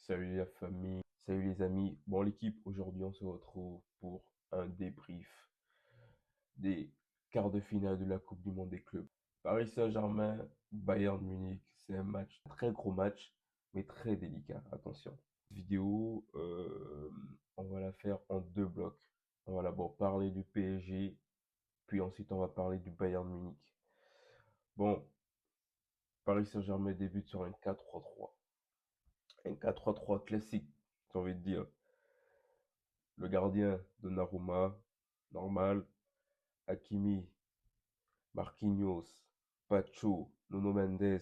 Salut la famille, salut les amis. Bon l'équipe, aujourd'hui on se retrouve pour un débrief des quarts de finale de la Coupe du Monde des clubs. Paris Saint-Germain, Bayern Munich, c'est un match, très gros match, mais très délicat, attention. Cette vidéo, on va la faire en deux blocs. On va d'abord parler du PSG, puis ensuite on va parler du Bayern Munich. Bon, Paris Saint-Germain débute sur un 4-3-3. Un 4-3-3 classique, j'ai envie de dire. Le gardien, Donnarumma, normal. Hakimi, Marquinhos, Pacho, Nuno Mendes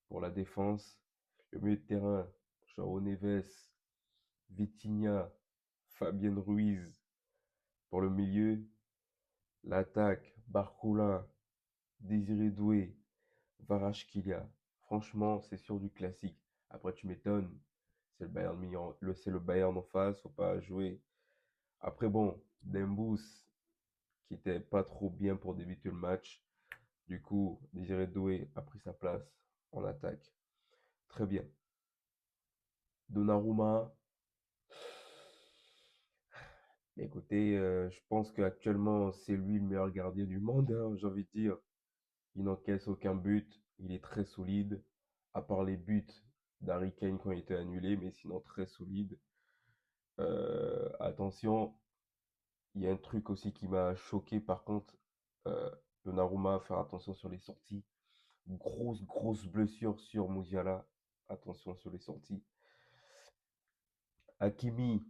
pour la défense. Le milieu de terrain, João Neves, Vitinha, Fabien Ruiz pour le milieu. L'attaque, Barcola, Désiré Doué, Kvaratskhelia. Franchement, c'est sur du classique. Après, tu m'étonnes. C'est le Bayern, c'est le Bayern en face, faut pas jouer. Après, bon, Dembous, qui était pas trop bien pour débuter le match. Du coup, Désiré Doué a pris sa place en attaque. Très bien. Donnarumma, écoutez, je pense qu'actuellement, c'est lui le meilleur gardien du monde, hein, j'ai envie de dire. Il n'encaisse aucun but, il est très solide, à part les buts d'Harry Kane qui ont été annulés, mais sinon très solide. Attention, il y a un truc aussi qui m'a choqué, par contre, euh, Donnarumma, faire attention sur les sorties. Grosse blessure sur Musiala. Attention sur les sorties. Hakimi,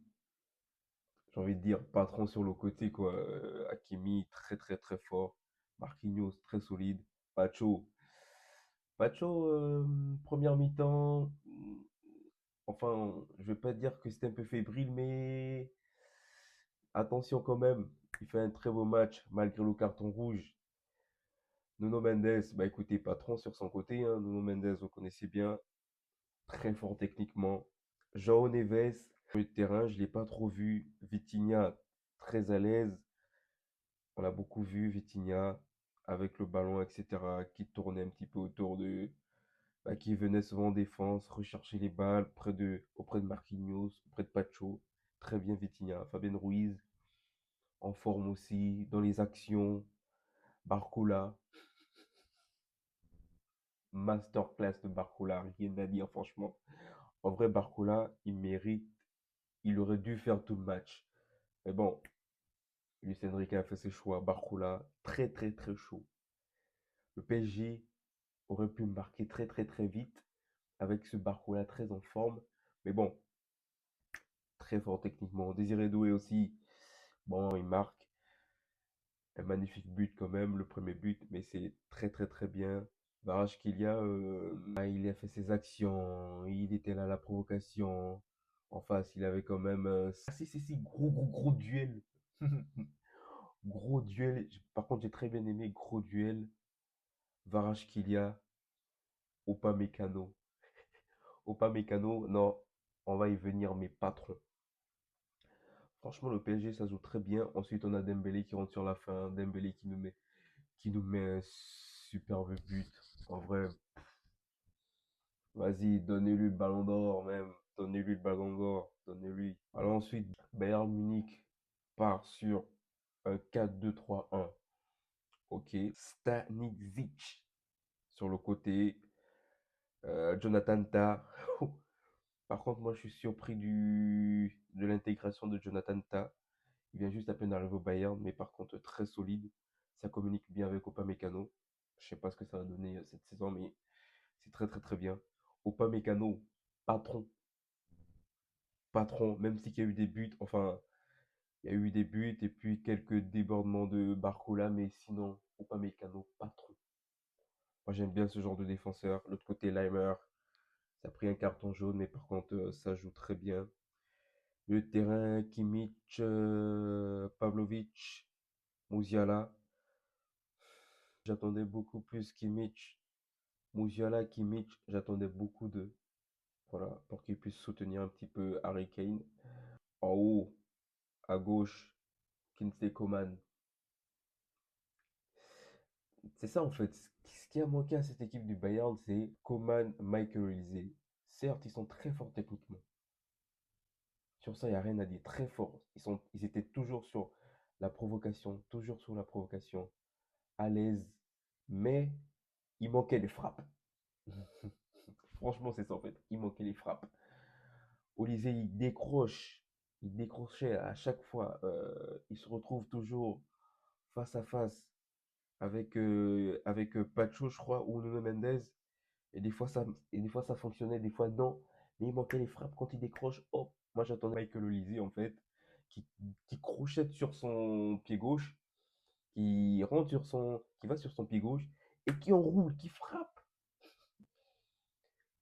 j'ai envie de dire patron sur le côté, quoi. Hakimi, très fort. Marquinhos, très solide. Pacho. Pacho, première mi-temps. Enfin, je vais pas dire que c'était un peu fébrile, mais attention quand même. Il fait un très beau match malgré le carton rouge. Nuno Mendes, bah écoutez, patron sur son côté, hein. Nuno Mendes, vous connaissez bien. Très fort techniquement. João Neves, le terrain, je l'ai pas trop vu. Vitinha, très à l'aise. On a beaucoup vu Vitinha avec le ballon, etc., qui tournait un petit peu autour de, bah, qui venait souvent en défense, rechercher les balles auprès de Marquinhos, auprès de Pacho. Très bien Vitinha. Fabien Ruiz, en forme aussi, dans les actions. Barcola, masterclass de Barcola, rien à dire franchement. En vrai, Barcola, il mérite, il aurait dû faire tout le match. Mais bon, Luis Enrique a fait ses choix. Barcola, très chaud. Le PSG aurait pu marquer très vite avec ce Barcola très en forme. Mais bon, très fort techniquement. Désiré Doué aussi, bon, il marque un magnifique but quand même, le premier but, mais c'est très bien. Kvaratskhelia, il a fait ses actions, il était là à la provocation. En face, il avait quand même... si, gros duel. Gros duel. Par contre, j'ai très bien aimé gros duel. Kvaratskhelia, Upamecano. Upamecano, non, on va y venir, mais pas trop. Franchement, le PSG, ça joue très bien. Ensuite, on a Dembélé qui rentre sur la fin. Dembélé qui nous met un superbe but. En vrai, vas-y, donnez-lui le ballon d'or, même. Donnez-lui le ballon d'or. Donnez-lui. Alors ensuite, Bayern Munich part sur un 4-2-3-1. Ok. Stanisic sur le côté. Jonathan Tah. Par contre, moi, je suis surpris de l'intégration de Jonathan Tah. Il vient juste à peine d'arriver au Bayern, mais par contre, très solide. Ça communique bien avec Upamecano. Je sais pas ce que ça va donner cette saison, mais c'est très bien. Upamecano, patron. Patron, même s'il y a eu des buts, enfin, il y a eu des buts et puis quelques débordements de Barcola, mais sinon, Upamecano, patron. Moi, j'aime bien ce genre de défenseur. L'autre côté, Leimer, ça a pris un carton jaune, mais par contre, ça joue très bien. Le terrain, Kimmich, Pavlovic, Musiala. J'attendais beaucoup plus Kimmich. Musiala, Kimmich, j'attendais beaucoup d'eux. Voilà, pour qu'ils puissent soutenir un petit peu Harry Kane. En haut, à gauche, Kingsley Coman. C'est ça en fait. Ce qui a manqué à cette équipe du Bayern, c'est Coman, Michael Olise. Certes, ils sont très forts techniquement. Sur ça, il n'y a rien à dire. Très forts. Ils étaient toujours sur la provocation, toujours sur la provocation, à l'aise. Mais il manquait les frappes. Franchement, c'est ça en fait. Il manquait les frappes. Olysée, il décrochait à chaque fois. Il se retrouve toujours face à face avec Pacho, je crois, ou Nuno Mendes. Et des fois ça fonctionnait, des fois non. Mais il manquait les frappes quand il décroche. Oh, moi j'attendais Michael Olysée en fait, qui, qui crochette sur son pied gauche, qui va sur son pied gauche et qui enroule, qui frappe,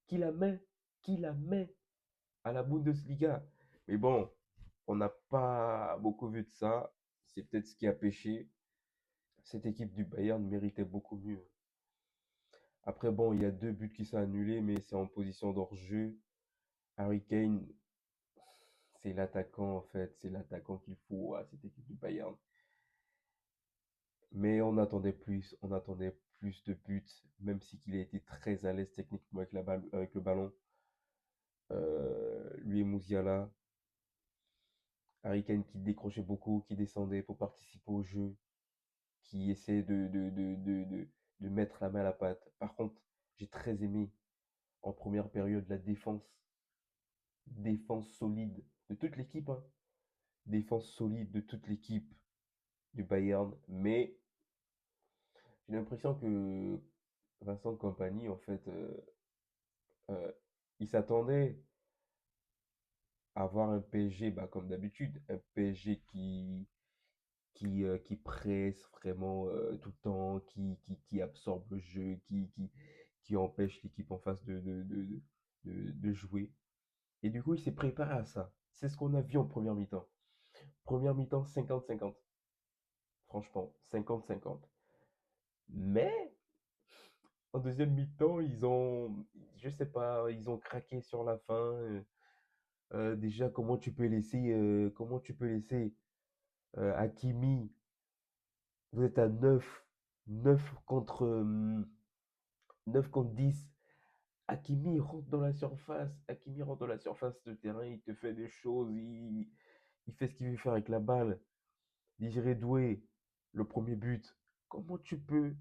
qui la met, qui la met à la Bundesliga. Mais bon, on n'a pas beaucoup vu de ça. C'est peut-être ce qui a pêché. Cette équipe du Bayern méritait beaucoup mieux. Après, bon, il y a deux buts qui sont annulés, mais c'est en position d'hors-jeu. Harry Kane, c'est l'attaquant, en fait. C'est l'attaquant qu'il faut à cette équipe du Bayern. Mais on attendait plus de buts, même si qu'il a été très à l'aise techniquement avec avec le ballon. Lui et Musiala, Harry Kane qui décrochait beaucoup, qui descendait pour participer au jeu, qui essaie de mettre la main à la pâte. Par contre, j'ai très aimé en première période la défense solide de toute l'équipe, hein. Défense solide de toute l'équipe du Bayern, mais j'ai l'impression que Vincent Kompany, en fait, euh, il s'attendait à avoir un PSG, bah, comme d'habitude, un PSG qui presse vraiment tout le temps, qui absorbe le jeu, qui empêche l'équipe en face de jouer. Et du coup, il s'est préparé à ça. C'est ce qu'on a vu en première mi-temps. Première mi-temps, 50-50. Franchement, 50-50. Mais en deuxième mi-temps, je sais pas, ils ont craqué sur la fin. Déjà, comment tu peux laisser Hakimi, vous êtes à 9 contre 9 contre 10. Hakimi rentre dans la surface de terrain, il te fait des choses, il fait ce qu'il veut faire avec la balle. Désiré Doué, le premier but. Comment tu peux.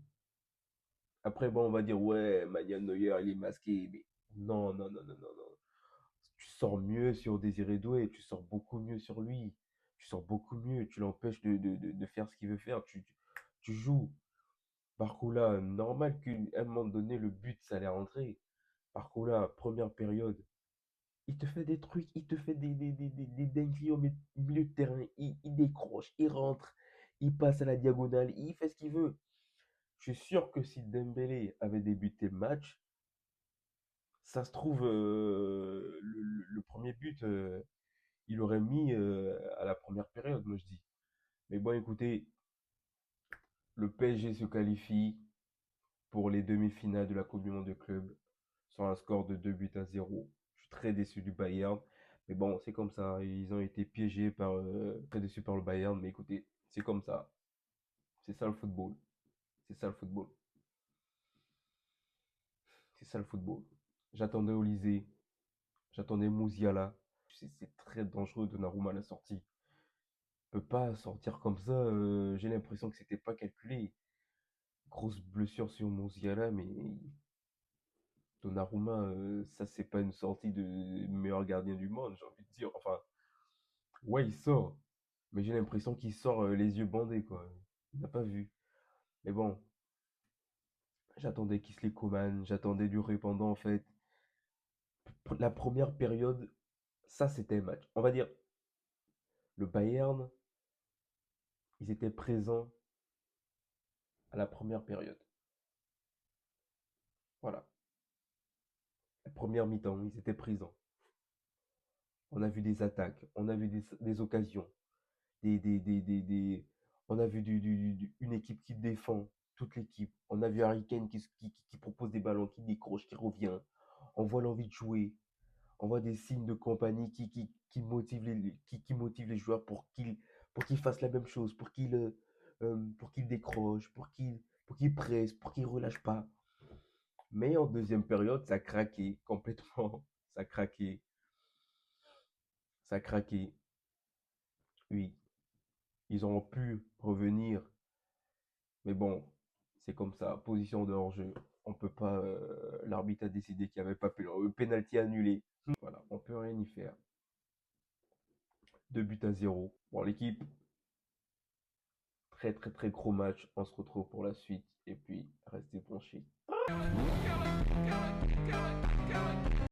Après, bon, on va dire, ouais, Manuel Neuer, il est masqué. Mais non, non, non, non, non, non. Tu sors mieux sur Désiré Doué, tu sors beaucoup mieux sur lui. Tu sors beaucoup mieux, tu l'empêches de faire ce qu'il veut faire. Tu joues. Barcola, normal qu'à un moment donné, le but, ça allait rentrer. Barcola, première période, il te fait des trucs, il te fait des dingueries au milieu de terrain. Il décroche, il rentre, il passe à la diagonale, il fait ce qu'il veut. Je suis sûr que si Dembélé avait débuté le match, ça se trouve, le premier but, il aurait mis à la première période, moi je dis. Mais bon, écoutez, le PSG se qualifie pour les demi-finales de la Coupe du Monde de club sur un score de 2 buts à 0. Je suis très déçu du Bayern. Mais bon, c'est comme ça. Ils ont été piégés très déçus par le Bayern. Mais écoutez, c'est comme ça. C'est ça le football. C'est ça le football. C'est ça le football. J'attendais Olysée. J'attendais Musiala. C'est très dangereux de Donnarumma à la sortie. Il peut pas sortir comme ça. J'ai l'impression que c'était pas calculé. Grosse blessure sur Musiala, mais Donnarumma, ça c'est pas une sortie de meilleur gardien du monde, j'ai envie de dire. Enfin, ouais, il sort, mais j'ai l'impression qu'il sort les yeux bandés, quoi. Il n'a pas vu. Mais bon, j'attendais Kingsley Coman, j'attendais du répondant en fait. La première période, ça c'était un match. On va dire, le Bayern, ils étaient présents à la première période. Voilà. La première mi-temps, ils étaient présents. On a vu des attaques, on a vu des occasions, des. On a vu une équipe qui défend, toute l'équipe. On a vu Harry Kane qui propose des ballons, qui décroche, qui revient. On voit l'envie de jouer. On voit des signes de compagnie qui motivent les joueurs pour qu'ils fassent la même chose, pour qu'ils décrochent, pour qu'ils pressent, pour qu'ils ne relâchent pas. Mais en deuxième période, ça a craqué complètement. Ça craquait. Ça craquait. Oui, ils auront pu revenir. Mais bon, c'est comme ça. Position de hors-jeu. On peut pas. L'arbitre a décidé qu'il n'y avait pas penalty annulé. Voilà, on peut rien y faire. 2 buts à 0. Bon, l'équipe, très très très gros match. On se retrouve pour la suite. Et puis, restez branchés.